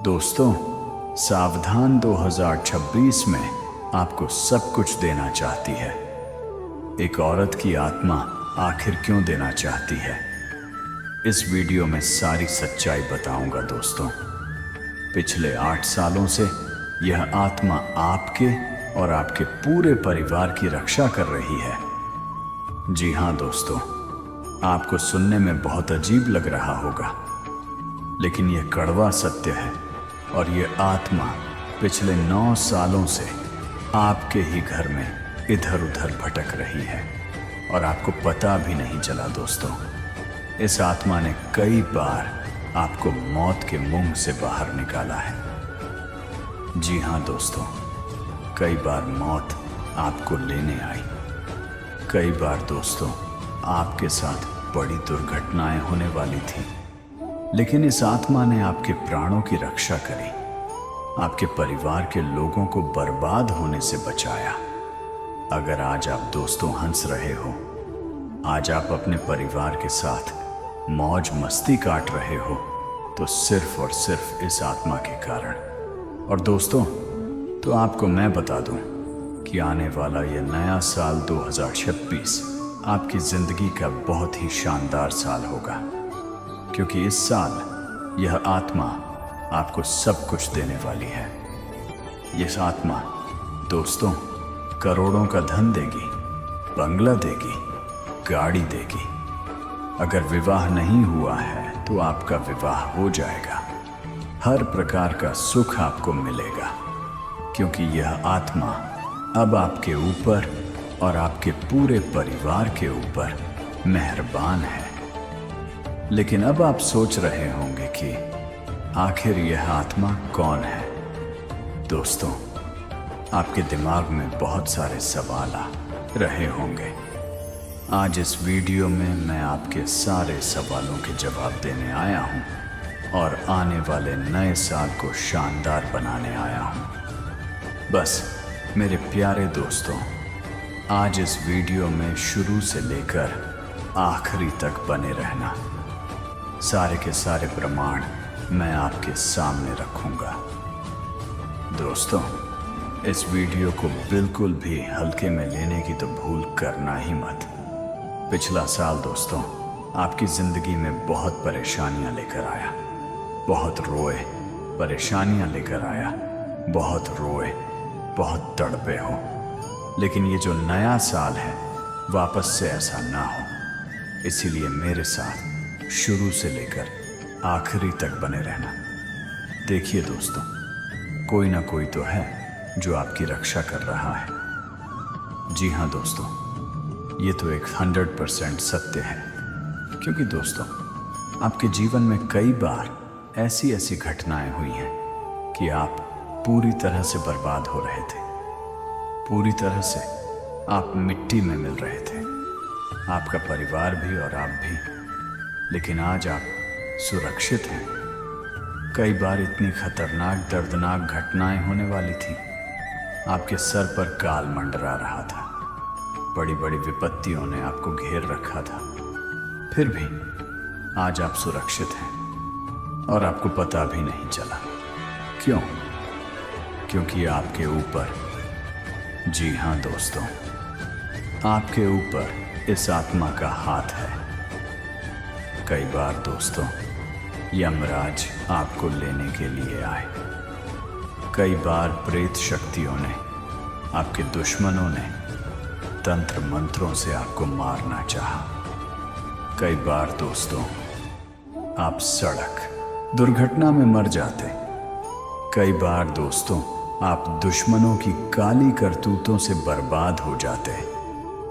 दोस्तों, सावधान 2026 में आपको सब कुछ देना चाहती है। एक औरत की आत्मा आखिर क्यों देना चाहती है, इस वीडियो में सारी सच्चाई बताऊंगा दोस्तों। पिछले 8 सालों से यह आत्मा आपके और आपके पूरे परिवार की रक्षा कर रही है। जी हाँ दोस्तों, आपको सुनने में बहुत अजीब लग रहा होगा, लेकिन यह कड़वा सत्य है। और यह आत्मा पिछले 9 सालों से आपके ही घर में इधर उधर भटक रही है और आपको पता भी नहीं चला दोस्तों। इस आत्मा ने कई बार आपको मौत के मुंह से बाहर निकाला है। जी हाँ दोस्तों, कई बार मौत आपको लेने आई। कई बार दोस्तों आपके साथ बड़ी दुर्घटनाएं होने वाली थी, लेकिन इस आत्मा ने आपके प्राणों की रक्षा करी, आपके परिवार के लोगों को बर्बाद होने से बचाया। अगर आज आप दोस्तों हंस रहे हो, आज आप अपने परिवार के साथ मौज मस्ती काट रहे हो, तो सिर्फ और सिर्फ इस आत्मा के कारण। और दोस्तों, तो आपको मैं बता दूं कि आने वाला यह नया साल 2026 आपकी जिंदगी का बहुत ही शानदार साल होगा, क्योंकि इस साल यह आत्मा आपको सब कुछ देने वाली है। यह आत्मा दोस्तों करोड़ों का धन देगी, बंगला देगी, गाड़ी देगी। अगर विवाह नहीं हुआ है तो आपका विवाह हो जाएगा। हर प्रकार का सुख आपको मिलेगा, क्योंकि यह आत्मा अब आपके ऊपर और आपके पूरे परिवार के ऊपर मेहरबान है। लेकिन अब आप सोच रहे होंगे कि आखिर यह आत्मा कौन है। दोस्तों, आपके दिमाग में बहुत सारे सवाल आ रहे होंगे। आज इस वीडियो में मैं आपके सारे सवालों के जवाब देने आया हूं और आने वाले नए साल को शानदार बनाने आया हूं। बस मेरे प्यारे दोस्तों, आज इस वीडियो में शुरू से लेकर आखिरी तक बने रहना। सारे के सारे प्रमाण मैं आपके सामने रखूंगा। दोस्तों, इस वीडियो को बिल्कुल भी हल्के में लेने की तो भूल करना ही मत। पिछला साल दोस्तों आपकी जिंदगी में बहुत परेशानियां लेकर आया, बहुत रोए, परेशानियां लेकर आया, बहुत रोए, बहुत तड़पे हो। लेकिन ये जो नया साल है, वापस से ऐसा ना हो, इसीलिए मेरे साथ शुरू से लेकर आखिरी तक बने रहना। देखिए दोस्तों, कोई ना कोई तो है जो आपकी रक्षा कर रहा है। जी हाँ दोस्तों, ये तो एक 100% सत्य है, क्योंकि दोस्तों आपके जीवन में कई बार ऐसी ऐसी घटनाएं हुई हैं कि आप पूरी तरह से बर्बाद हो रहे थे, पूरी तरह से आप मिट्टी में मिल रहे थे, आपका परिवार भी और आप भी। लेकिन आज आप सुरक्षित हैं। कई बार इतनी खतरनाक दर्दनाक घटनाएं होने वाली थी, आपके सर पर काल मंडरा रहा था, बड़ी बड़ी विपत्तियों ने आपको घेर रखा था। फिर भी आज आप सुरक्षित हैं और आपको पता भी नहीं चला। क्यों? क्योंकि आपके ऊपर, जी हाँ दोस्तों, आपके ऊपर इस आत्मा का हाथ है। कई बार दोस्तों यमराज आपको लेने के लिए आए। कई बार प्रेत शक्तियों ने, आपके दुश्मनों ने तंत्र मंत्रों से आपको मारना चाहा। कई बार दोस्तों आप सड़क दुर्घटना में मर जाते। कई बार दोस्तों आप दुश्मनों की काली करतूतों से बर्बाद हो जाते,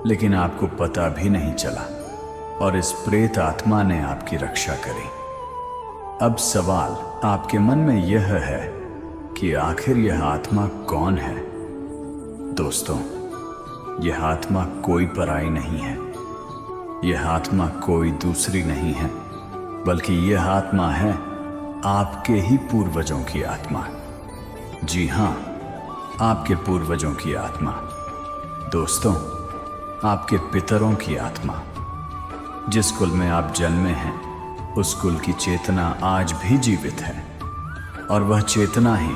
लेकिन आपको पता भी नहीं चला और इस प्रेत आत्मा ने आपकी रक्षा करी। अब सवाल आपके मन में यह है कि आखिर यह आत्मा कौन है। दोस्तों, यह आत्मा कोई पराई नहीं है, यह आत्मा कोई दूसरी नहीं है, बल्कि यह आत्मा है आपके ही पूर्वजों की आत्मा। जी हाँ, आपके पूर्वजों की आत्मा। दोस्तों, आपके पितरों की आत्मा। जिस कुल में आप जन्मे हैं, उस कुल की चेतना आज भी जीवित है। और वह चेतना ही,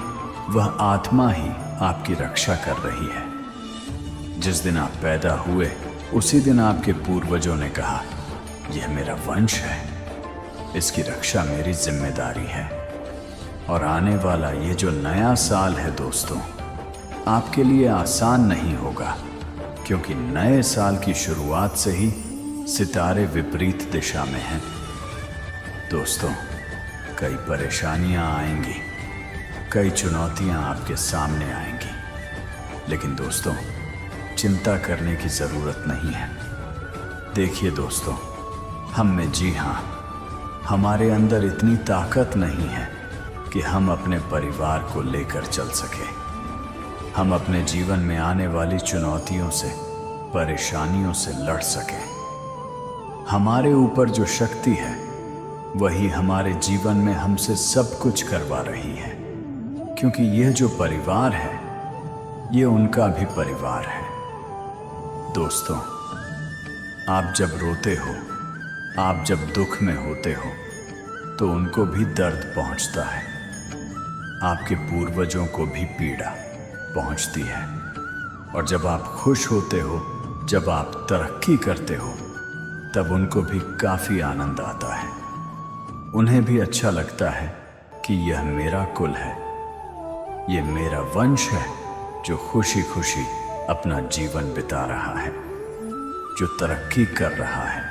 वह आत्मा ही आपकी रक्षा कर रही है। जिस दिन आप पैदा हुए उसी दिन आपके पूर्वजों ने कहा, यह मेरा वंश है, इसकी रक्षा मेरी जिम्मेदारी है। और आने वाला ये जो नया साल है दोस्तों, आपके लिए आसान नहीं होगा, क्योंकि नए साल की शुरुआत से ही सितारे विपरीत दिशा में हैं। दोस्तों, कई परेशानियां आएंगी, कई चुनौतियां आपके सामने आएंगी, लेकिन दोस्तों चिंता करने की जरूरत नहीं है। देखिए दोस्तों, हम में, जी हाँ, हमारे अंदर इतनी ताकत नहीं है कि हम अपने परिवार को लेकर चल सके। हम अपने जीवन में आने वाली चुनौतियों से, परेशानियों से लड़ सके। हमारे ऊपर जो शक्ति है वही हमारे जीवन में हमसे सब कुछ करवा रही है, क्योंकि यह जो परिवार है ये उनका भी परिवार है। दोस्तों, आप जब रोते हो, आप जब दुख में होते हो, तो उनको भी दर्द पहुंचता है। आपके पूर्वजों को भी पीड़ा पहुंचती है। और जब आप खुश होते हो, जब आप तरक्की करते हो, तब उनको भी काफी आनंद आता है। उन्हें भी अच्छा लगता है कि यह मेरा कुल है, यह मेरा वंश है जो खुशी खुशी अपना जीवन बिता रहा है, जो तरक्की कर रहा है।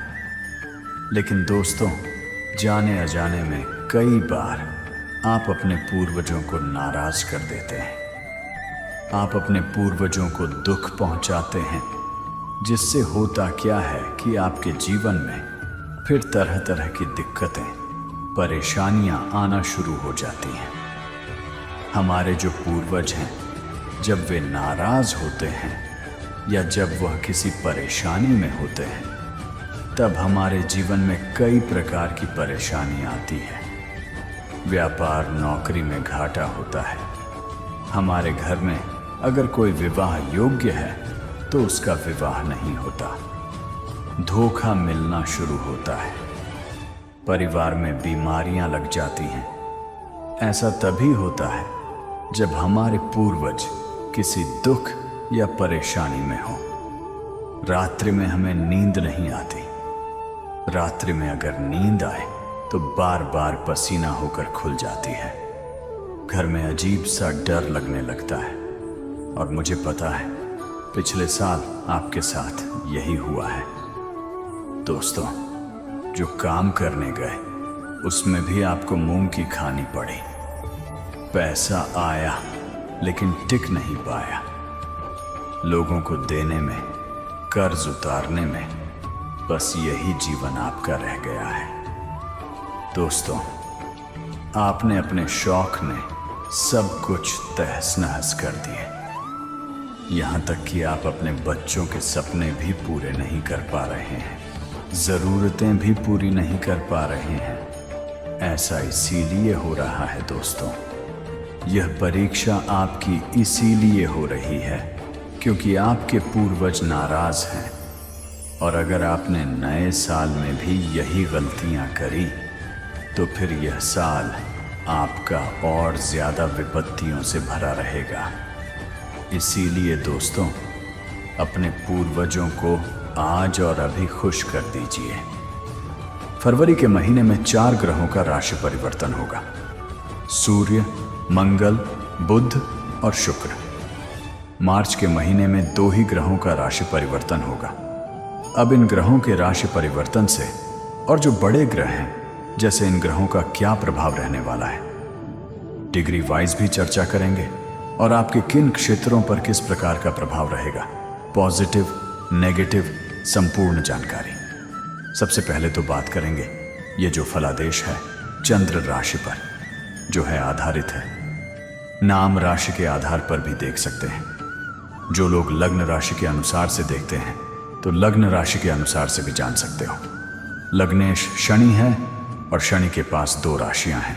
लेकिन दोस्तों, जाने अजाने में कई बार आप अपने पूर्वजों को नाराज कर देते हैं। आप अपने पूर्वजों को दुख पहुंचाते हैं, जिससे होता क्या है कि आपके जीवन में फिर तरह तरह की दिक्कतें, परेशानियां आना शुरू हो जाती हैं। हमारे जो पूर्वज हैं, जब वे नाराज होते हैं या जब वह किसी परेशानी में होते हैं, तब हमारे जीवन में कई प्रकार की परेशानी आती है। व्यापार, नौकरी में घाटा होता है। हमारे घर में अगर कोई विवाह योग्य है तो उसका विवाह नहीं होता। धोखा मिलना शुरू होता है। परिवार में बीमारियां लग जाती हैं। ऐसा तभी होता है जब हमारे पूर्वज किसी दुख या परेशानी में हो। रात्रि में हमें नींद नहीं आती। रात्रि में अगर नींद आए तो बार बार पसीना होकर खुल जाती है। घर में अजीब सा डर लगने लगता है। और मुझे पता है, पिछले साल आपके साथ यही हुआ है। दोस्तों, जो काम करने गए उसमें भी आपको मूंग की खानी पड़ी। पैसा आया लेकिन टिक नहीं पाया। लोगों को देने में, कर्ज उतारने में, बस यही जीवन आपका रह गया है। दोस्तों, आपने अपने शौक ने सब कुछ तहस नहस कर दिए। यहां तक कि आप अपने बच्चों के सपने भी पूरे नहीं कर पा रहे हैं, जरूरतें भी पूरी नहीं कर पा रहे हैं। ऐसा इसीलिए हो रहा है दोस्तों, यह परीक्षा आपकी इसीलिए हो रही है क्योंकि आपके पूर्वज नाराज हैं। और अगर आपने नए साल में भी यही गलतियां करी तो फिर यह साल आपका और ज्यादा विपत्तियों से भरा रहेगा। इसीलिए दोस्तों, अपने पूर्वजों को आज और अभी खुश कर दीजिए। फरवरी के महीने में 4 ग्रहों का राशि परिवर्तन होगा। सूर्य, मंगल, बुध और शुक्र। मार्च के महीने में 2 ही ग्रहों का राशि परिवर्तन होगा। अब इन ग्रहों के राशि परिवर्तन से और जो बड़े ग्रह हैं, जैसे इन ग्रहों का क्या प्रभाव रहने वाला है, डिग्री वाइज भी चर्चा करेंगे और आपके किन क्षेत्रों पर किस प्रकार का प्रभाव रहेगा, पॉजिटिव, नेगेटिव, संपूर्ण जानकारी। सबसे पहले तो बात करेंगे ये जो फलादेश है चंद्र राशि पर, जो है आधारित है। नाम राशि के आधार पर भी देख सकते हैं। जो लोग लग्न राशि के अनुसार से देखते हैं तो लग्न राशि के अनुसार से भी जान सकते हो। लग्नेश शनि है और शनि के पास 2 राशियां हैं,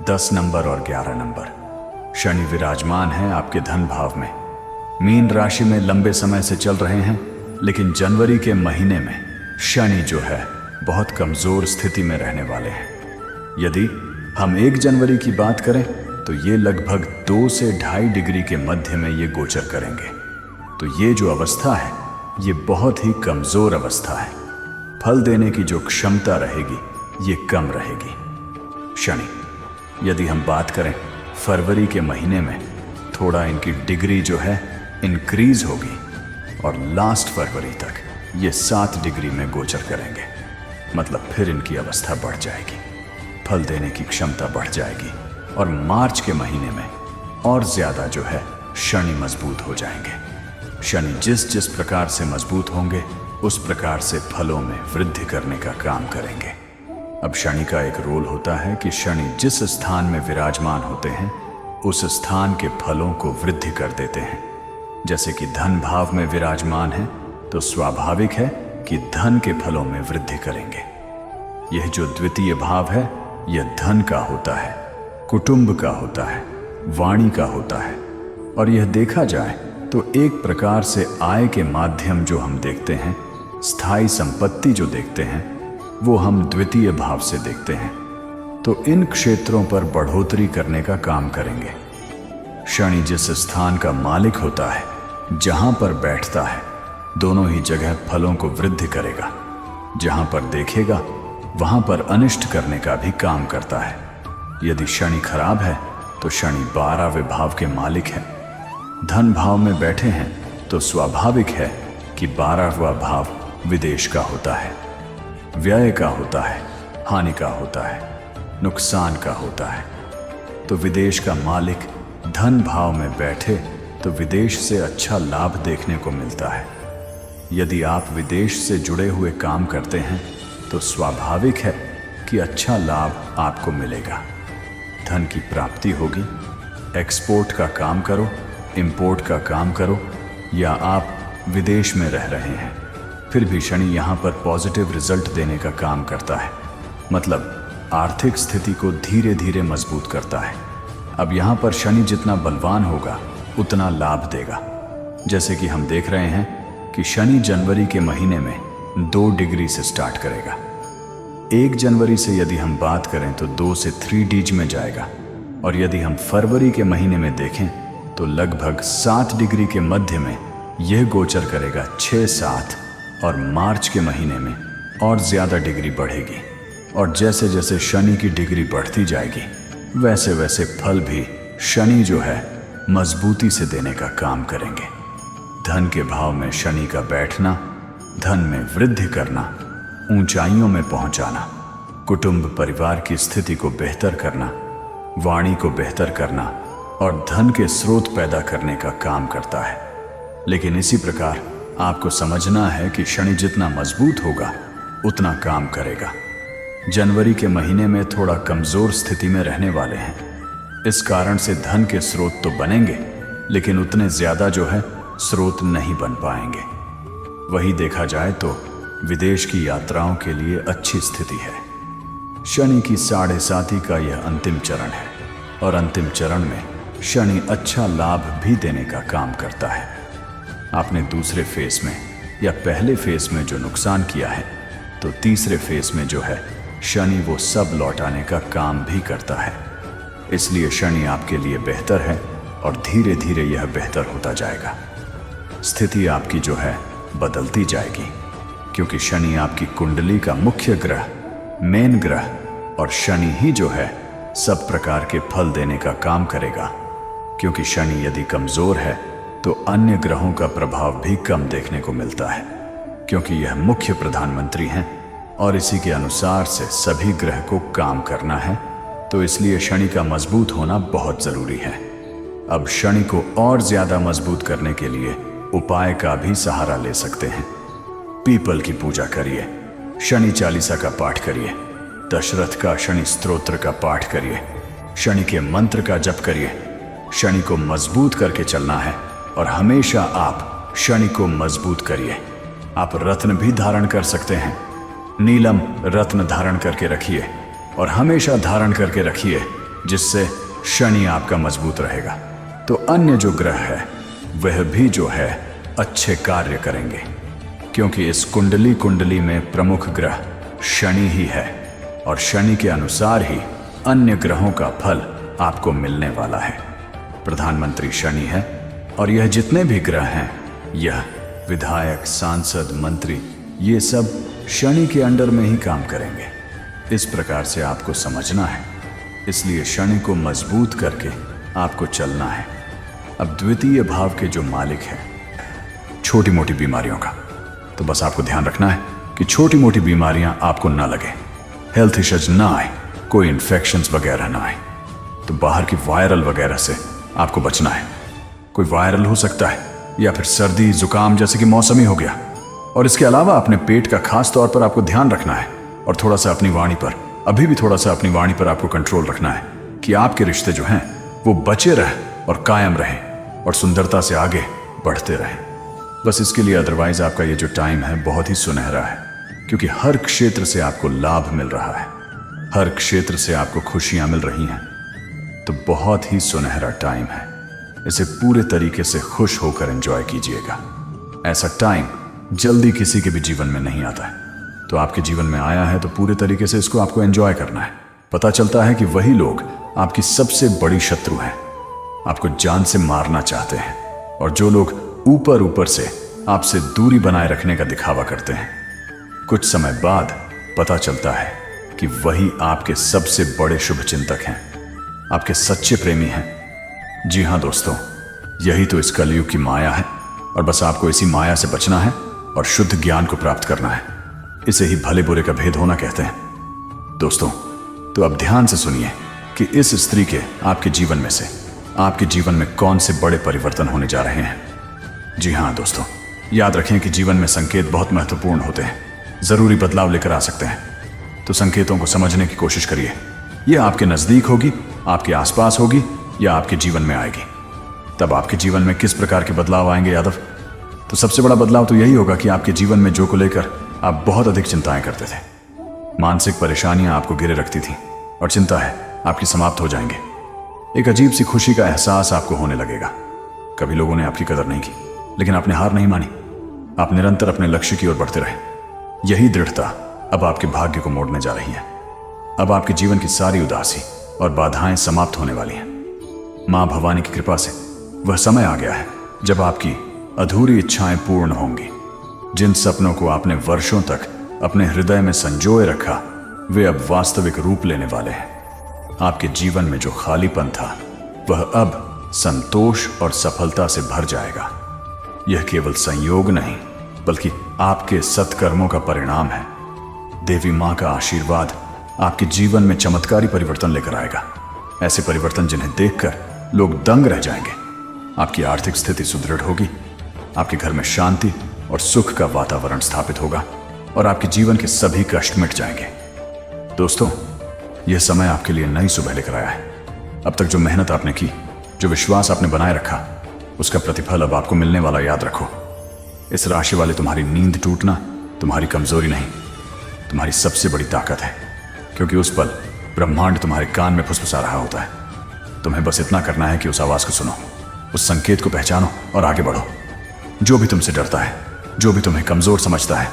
10 नंबर और 11 नंबर। शनि विराजमान है आपके धन भाव में। मीन राशि में लंबे समय से चल रहे हैं, लेकिन जनवरी के महीने में शनि जो है बहुत कमजोर स्थिति में रहने वाले हैं। यदि हम 1 जनवरी की बात करें तो ये लगभग 2 से 2.5 डिग्री के मध्य में ये गोचर करेंगे। तो ये जो अवस्था है ये बहुत ही कमज़ोर अवस्था है। फल देने की जो क्षमता रहेगी ये कम रहेगी। शनि, यदि हम बात करें फरवरी के महीने में, थोड़ा इनकी डिग्री जो है इंक्रीज होगी और लास्ट फरवरी तक ये 7 डिग्री में गोचर करेंगे। मतलब फिर इनकी अवस्था बढ़ जाएगी, फल देने की क्षमता बढ़ जाएगी और मार्च के महीने में और ज़्यादा जो है शनि मजबूत हो जाएंगे। शनि जिस जिस प्रकार से मजबूत होंगे उस प्रकार से फलों में वृद्धि करने का काम करेंगे। अब शनि का एक रोल होता है कि शनि जिस स्थान में विराजमान होते हैं उस स्थान के फलों को वृद्धि कर देते हैं। जैसे कि धन भाव में विराजमान है तो स्वाभाविक है कि धन के फलों में वृद्धि करेंगे। यह जो द्वितीय भाव है यह धन का होता है, कुटुंब का होता है, वाणी का होता है। और यह देखा जाए तो एक प्रकार से आय के माध्यम जो हम देखते हैं, स्थायी संपत्ति जो देखते हैं, वो हम द्वितीय भाव से देखते हैं। तो इन क्षेत्रों पर बढ़ोतरी करने का काम करेंगे। शनि जिस स्थान का मालिक होता है, जहां पर बैठता है, दोनों ही जगह फलों को वृद्धि करेगा। जहां पर देखेगा वहां पर अनिष्ट करने का भी काम करता है। यदि शनि खराब है तो शनि 12वें भाव के मालिक है। धन भाव में बैठे हैं तो स्वाभाविक है कि 12वां भाव विदेश का होता है, व्यय का होता है, हानि का होता है, नुकसान का होता है। तो विदेश का मालिक धन भाव में बैठे तो विदेश से अच्छा लाभ देखने को मिलता है। यदि आप विदेश से जुड़े हुए काम करते हैं तो स्वाभाविक है कि अच्छा लाभ आपको मिलेगा, धन की प्राप्ति होगी। एक्सपोर्ट का काम करो, इंपोर्ट का काम करो, या आप विदेश में रह रहे हैं, फिर भी शनि यहाँ पर पॉजिटिव रिजल्ट देने का काम करता है। मतलब आर्थिक स्थिति को धीरे धीरे मजबूत करता है। अब यहाँ पर शनि जितना बलवान होगा उतना लाभ देगा। जैसे कि हम देख रहे हैं कि शनि जनवरी के महीने में 2 डिग्री से स्टार्ट करेगा। 1 जनवरी से यदि हम बात करें तो 2 से 3 डिज में जाएगा। और यदि हम फरवरी के महीने में देखें तो लगभग 7 डिग्री के मध्य में यह गोचर करेगा 6-7, और मार्च के महीने में और ज़्यादा डिग्री बढ़ेगी। और जैसे जैसे शनि की डिग्री बढ़ती जाएगी वैसे वैसे फल भी शनि जो है मजबूती से देने का काम करेंगे। धन के भाव में शनि का बैठना, धन में वृद्धि करना, ऊंचाइयों में पहुंचाना, कुटुंब परिवार की स्थिति को बेहतर करना, वाणी को बेहतर करना और धन के स्रोत पैदा करने का काम करता है। लेकिन इसी प्रकार आपको समझना है कि शनि जितना मजबूत होगा उतना काम करेगा। जनवरी के महीने में थोड़ा कमजोर स्थिति में रहने वाले हैं। इस कारण से धन के स्रोत तो बनेंगे लेकिन उतने ज्यादा जो है स्रोत नहीं बन पाएंगे। वही देखा जाए तो विदेश की यात्राओं के लिए अच्छी स्थिति है। शनि की 7.5 का यह अंतिम चरण है और अंतिम चरण में शनि अच्छा लाभ भी देने का काम करता है। आपने दूसरे फेज में या पहले फेज में जो नुकसान किया है तो तीसरे फेज में जो है शनि वो सब लौटाने का काम भी करता है। इसलिए शनि आपके लिए बेहतर है और धीरे धीरे यह बेहतर होता जाएगा। स्थिति आपकी जो है बदलती जाएगी क्योंकि शनि आपकी कुंडली का मुख्य ग्रह, मेन ग्रह, और शनि ही जो है सब प्रकार के फल देने का काम करेगा। क्योंकि शनि यदि कमजोर है तो अन्य ग्रहों का प्रभाव भी कम देखने को मिलता है, क्योंकि यह मुख्य प्रधानमंत्री हैं और इसी के अनुसार से सभी ग्रह को काम करना है। तो इसलिए शनि का मजबूत होना बहुत जरूरी है। अब शनि को और ज्यादा मजबूत करने के लिए उपाय का भी सहारा ले सकते हैं। पीपल की पूजा करिए, शनि चालीसा का पाठ करिए, दशरथ का शनि स्तोत्र का पाठ करिए, शनि के मंत्र का जप करिए। शनि को मजबूत करके चलना है और हमेशा आप शनि को मजबूत करिए। आप रत्न भी धारण कर सकते हैं। नीलम रत्न धारण करके रखिए और हमेशा धारण करके रखिए, जिससे शनि आपका मजबूत रहेगा। तो अन्य जो ग्रह है वह भी जो है अच्छे कार्य करेंगे, क्योंकि इस कुंडली में प्रमुख ग्रह शनि ही है और शनि के अनुसार ही अन्य ग्रहों का फल आपको मिलने वाला है। प्रधानमंत्री शनि है और यह जितने भी ग्रह हैं, यह विधायक, सांसद, मंत्री, ये सब शनि के अंडर में ही काम करेंगे। इस प्रकार से आपको समझना है, इसलिए शनि को मजबूत करके आपको चलना है। अब द्वितीय भाव के जो मालिक हैं, छोटी मोटी बीमारियों का, तो बस आपको ध्यान रखना है कि छोटी मोटी बीमारियां आपको ना लगे, हेल्थ इश्यूज ना आए, कोई इन्फेक्शंस वगैरह ना आए। तो बाहर की वायरल वगैरह से आपको बचना है। कोई वायरल हो सकता है या फिर सर्दी जुकाम जैसे कि मौसमी हो गया। और इसके अलावा अपने पेट का खास तौर पर आपको ध्यान रखना है और थोड़ा सा अपनी वाणी पर, अभी भी थोड़ा सा अपनी वाणी पर आपको कंट्रोल रखना है कि आपके रिश्ते जो हैं वो बचे रहें और कायम रहें और सुंदरता से आगे बढ़ते रहें। बस इसके लिए अदरवाइज आपका ये जो टाइम है बहुत ही सुनहरा है, क्योंकि हर क्षेत्र से आपको लाभ मिल रहा है, हर क्षेत्र से आपको खुशियां मिल रही हैं। तो बहुत ही सुनहरा टाइम है, इसे पूरे तरीके से खुश होकर एंजॉय कीजिएगा। ऐसा टाइम जल्दी किसी के भी जीवन में नहीं आता है, तो आपके जीवन में आया है तो पूरे तरीके से इसको आपको एंजॉय करना है। पता चलता है कि वही लोग आपकी सबसे बड़ी शत्रु हैं, आपको जान से मारना चाहते हैं, और जो लोग ऊपर ऊपर से आपसे दूरी बनाए रखने का दिखावा करते हैं, कुछ समय बाद पता चलता है कि वही आपके सबसे बड़े शुभचिंतक हैं, आपके सच्चे प्रेमी हैं। जी हाँ दोस्तों, यही तो इस कलयुग की माया है, और बस आपको इसी माया से बचना है और शुद्ध ज्ञान को प्राप्त करना है। इसे ही भले बुरे का भेद होना कहते हैं। दोस्तों, तो अब ध्यान से सुनिए कि इस स्त्री के आपके जीवन में से आपके जीवन में कौन से बड़े परिवर्तन होने जा रहे हैं। जी हाँ दोस्तों, याद रखें कि जीवन में संकेत बहुत महत्वपूर्ण होते हैं, जरूरी बदलाव लेकर आ सकते हैं। तो संकेतों को समझने की कोशिश करिए। यह आपके नजदीक होगी, आपके आसपास होगी, या आपके जीवन में आएगी। तब आपके जीवन में किस प्रकार के बदलाव आएंगे यादव? तो सबसे बड़ा बदलाव तो यही होगा कि आपके जीवन में जो को लेकर आप बहुत अधिक चिंताएं करते थे, मानसिक परेशानियां आपको घेरे रखती थी, और चिंता है आपकी समाप्त हो जाएंगे। एक अजीब सी खुशी का एहसास आपको होने लगेगा। कभी लोगों ने आपकी कदर नहीं की, लेकिन आपने हार नहीं मानी। आप निरंतर अपने लक्ष्य की ओर बढ़ते रहे। यही दृढ़ता अब आपके भाग्य को मोड़ने जा रही है। अब आपके जीवन की सारी उदासी और बाधाएं समाप्त होने वाली हैं। मां भवानी की कृपा से वह समय आ गया है जब आपकी अधूरी इच्छाएं पूर्ण होंगी। जिन सपनों को आपने वर्षों तक अपने हृदय में संजोए रखा, वे अब वास्तविक रूप लेने वाले हैं। आपके जीवन में जो खालीपन था, वह अब संतोष और सफलता से भर जाएगा। यह केवल संयोग नहीं, बल्कि आपके सत्कर्मों का परिणाम है। देवी मां का आशीर्वाद आपके जीवन में चमत्कारी परिवर्तन लेकर आएगा। ऐसे परिवर्तन जिन्हें देखकर लोग दंग रह जाएंगे। आपकी आर्थिक स्थिति सुदृढ़ होगी, आपके घर में शांति और सुख का वातावरण स्थापित होगा, और आपके जीवन के सभी कष्ट मिट जाएंगे। दोस्तों, यह समय आपके लिए नई सुबह लेकर आया है। अब तक जो मेहनत आपने की, जो विश्वास आपने बनाए रखा, उसका प्रतिफल अब आपको मिलने वाला याद रखो। इस राशि वाले तुम्हारी नींद टूटना तुम्हारी कमजोरी नहीं, तुम्हारी सबसे बड़ी ताकत है, क्योंकि उस पल ब्रह्मांड तुम्हारे कान में फुसफुसा रहा होता है। तुम्हें बस इतना करना है कि उस आवाज को सुनो, उस संकेत को पहचानो और आगे बढ़ो। जो भी तुमसे डरता है, जो भी तुम्हें कमजोर समझता है,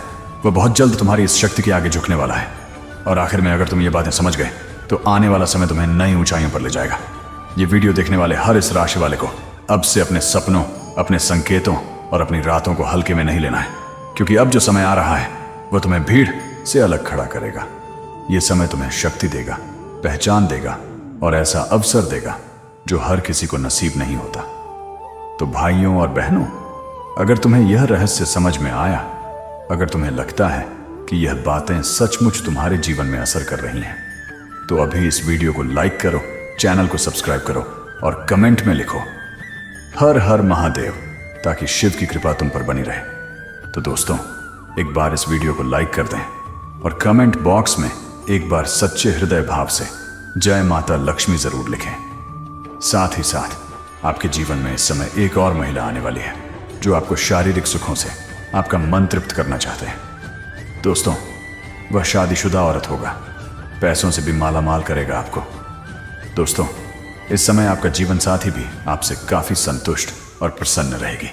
वह बहुत जल्द तुम्हारी इस शक्ति के आगे झुकने वाला है। और आखिर में अगर तुम ये बातें समझ गए, तो आने वाला समय तुम्हें नई ऊंचाइयों पर ले जाएगा। ये वीडियो देखने वाले हर इस राशि वाले को अब से अपने सपनों, अपने संकेतों और अपनी रातों को हल्के में नहीं लेना है, क्योंकि अब जो समय आ रहा है वह तुम्हें भीड़ से अलग खड़ा करेगा। यह समय तुम्हें शक्ति देगा, पहचान देगा और ऐसा अवसर देगा जो हर किसी को नसीब नहीं होता। तो भाइयों और बहनों, अगर तुम्हें यह रहस्य समझ में आया, अगर तुम्हें लगता है कि यह बातें सचमुच तुम्हारे जीवन में असर कर रही हैं, तो अभी इस वीडियो को लाइक करो, चैनल को सब्सक्राइब करो और कमेंट में लिखो हर हर महादेव, ताकि शिव की कृपा तुम पर बनी रहे। तो दोस्तों, एक बार इस वीडियो को लाइक कर दें और कमेंट बॉक्स में एक बार सच्चे हृदय भाव से जय माता लक्ष्मी जरूर लिखें। साथ ही साथ आपके जीवन में इस समय एक और महिला आने वाली है जो आपको शारीरिक सुखों से आपका मन तृप्त करना चाहते हैं। दोस्तों, वह शादीशुदा औरत होगा, पैसों से भी माला माल करेगा आपको। दोस्तों, इस समय आपका जीवन साथी भी आपसे काफी संतुष्ट और प्रसन्न रहेगी।